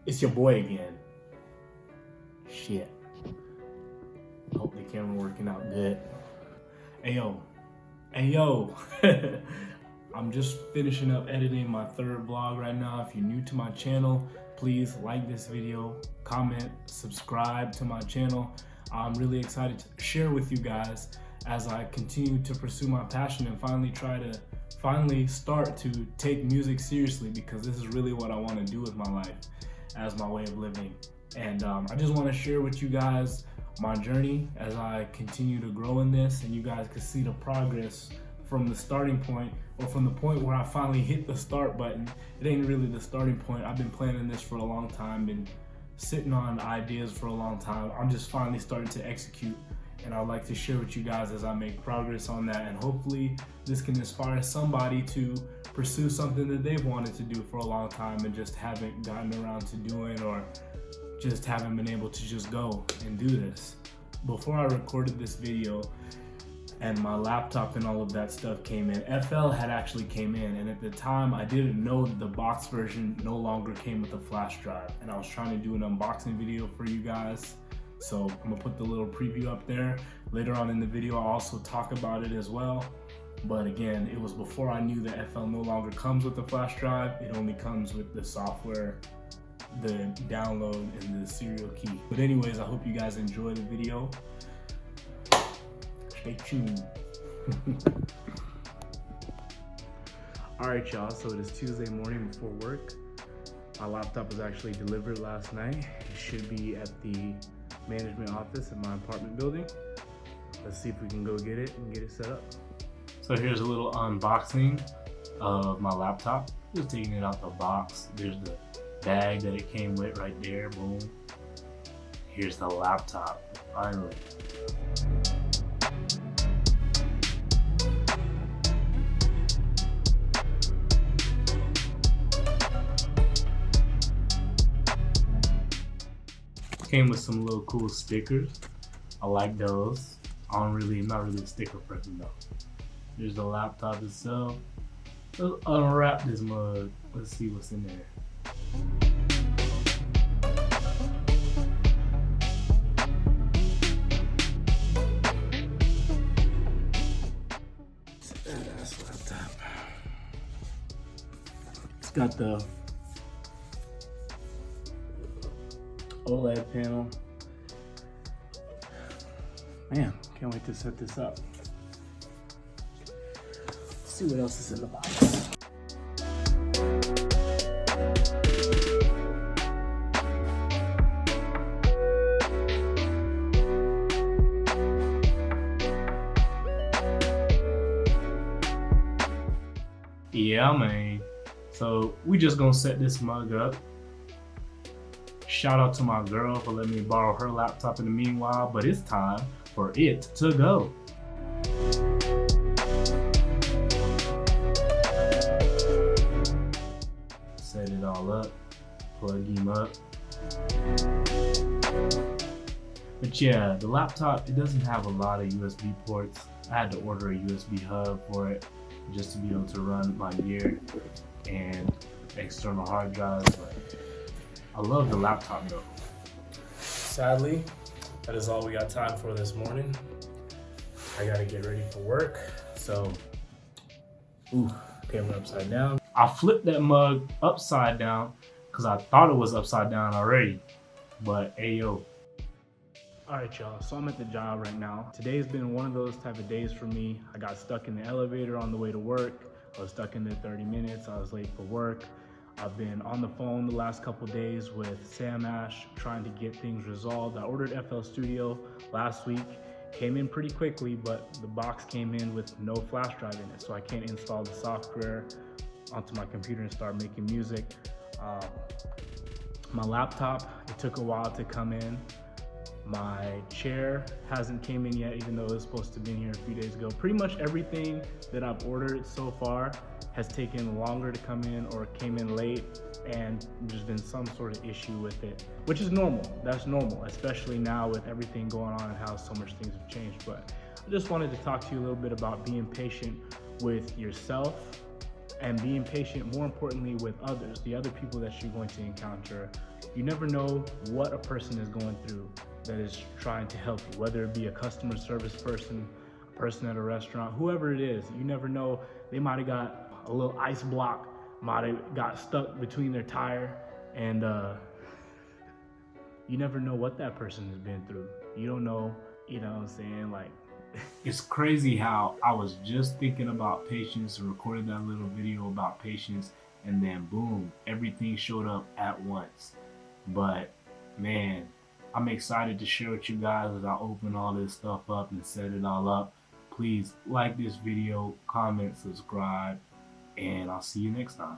It's your boy again. Shit. Hope the camera working out good. Hey yo. I'm just finishing up editing my third vlog right now. If you're new to my channel, please like this video, comment, subscribe to my channel. I'm really excited to share with you guys as I continue to pursue my passion and finally start to take music seriously, because this is really what I want to do with my life as my way of living. And I just want to share with you guys my journey as I continue to grow in this, and you guys can see the progress from the starting point, or from the point where I finally hit the start button. It ain't really the starting point. I've been planning this for a long time, been sitting on ideas for a long time. I'm just finally starting to execute, and I'd like to share with you guys as I make progress on that, and hopefully this can inspire somebody to pursue something that they've wanted to do for a long time and just haven't gotten around to doing, or just haven't been able to just go and do this. Before I recorded this video and my laptop and all of that stuff came in, FL had actually came in, and at the time I didn't know that the box version no longer came with a flash drive, and I was trying to do an unboxing video for you guys. So I'm gonna put the little preview up there. Later on in the video I'll also talk about it as well. But again, it was before I knew that FL no longer comes with the flash drive. It only comes with the software, the download, and the serial key. But anyways, I hope you guys enjoy the video. Stay tuned. All right, y'all, so it is Tuesday morning before work. My laptop was actually delivered last night. It should be at the management office in my apartment building. Let's see if we can go get it and get it set up. So here's a little unboxing of my laptop. Just taking it out the box. There's the bag that it came with right there, boom. Here's the laptop, finally. Came with some little cool stickers. I like those. I'm not really a sticker person though. Here's the laptop itself. Let's unwrap this mug. Let's see what's in there. It's a badass laptop. It's got the OLED panel. Man, can't wait to set this up. Let's see what else is in the box. Yeah, man. So we just gonna set this mug up. Shout out to my girl for letting me borrow her laptop in the meanwhile, but it's time for it to go. Set it all up, plug him up. But yeah, the laptop, it doesn't have a lot of USB ports. I had to order a USB hub for it just to be able to run my gear and external hard drives. But I love the laptop though. Sadly, that is all we got time for this morning. I gotta get ready for work. So, camera upside down. I flipped that mug upside down because I thought it was upside down already, but ayo. All right, y'all, so I'm at the job right now. Today's been one of those type of days for me. I got stuck in the elevator on the way to work. I was stuck in there 30 minutes. I was late for work. I've been on the phone the last couple days with Sam Ash trying to get things resolved. I ordered FL Studio last week, came in pretty quickly, but the box came in with no flash drive in it, so I can't install the software onto my computer and start making music. My laptop, it took a while to come in. My chair hasn't came in yet, even though it was supposed to be in here a few days ago. Pretty much everything that I've ordered so far has taken longer to come in or came in late, and there's been some sort of issue with it, which is normal. That's normal, especially now with everything going on and how so much things have changed. But I just wanted to talk to you a little bit about being patient with yourself and being patient, more importantly, with others, the other people that you're going to encounter. You never know what a person is going through that is trying to help you, whether it be a customer service person, a person at a restaurant, whoever it is. You never know. They might have got a little ice block, might have got stuck between their tire, and you never know what that person has been through. You don't know, you know what I'm saying? Like, it's crazy how I was just thinking about patience, recorded that little video about patience, and then boom, everything showed up at once. But man, I'm excited to share with you guys as I open all this stuff up and set it all up. Please like this video, comment, subscribe, and I'll see you next time.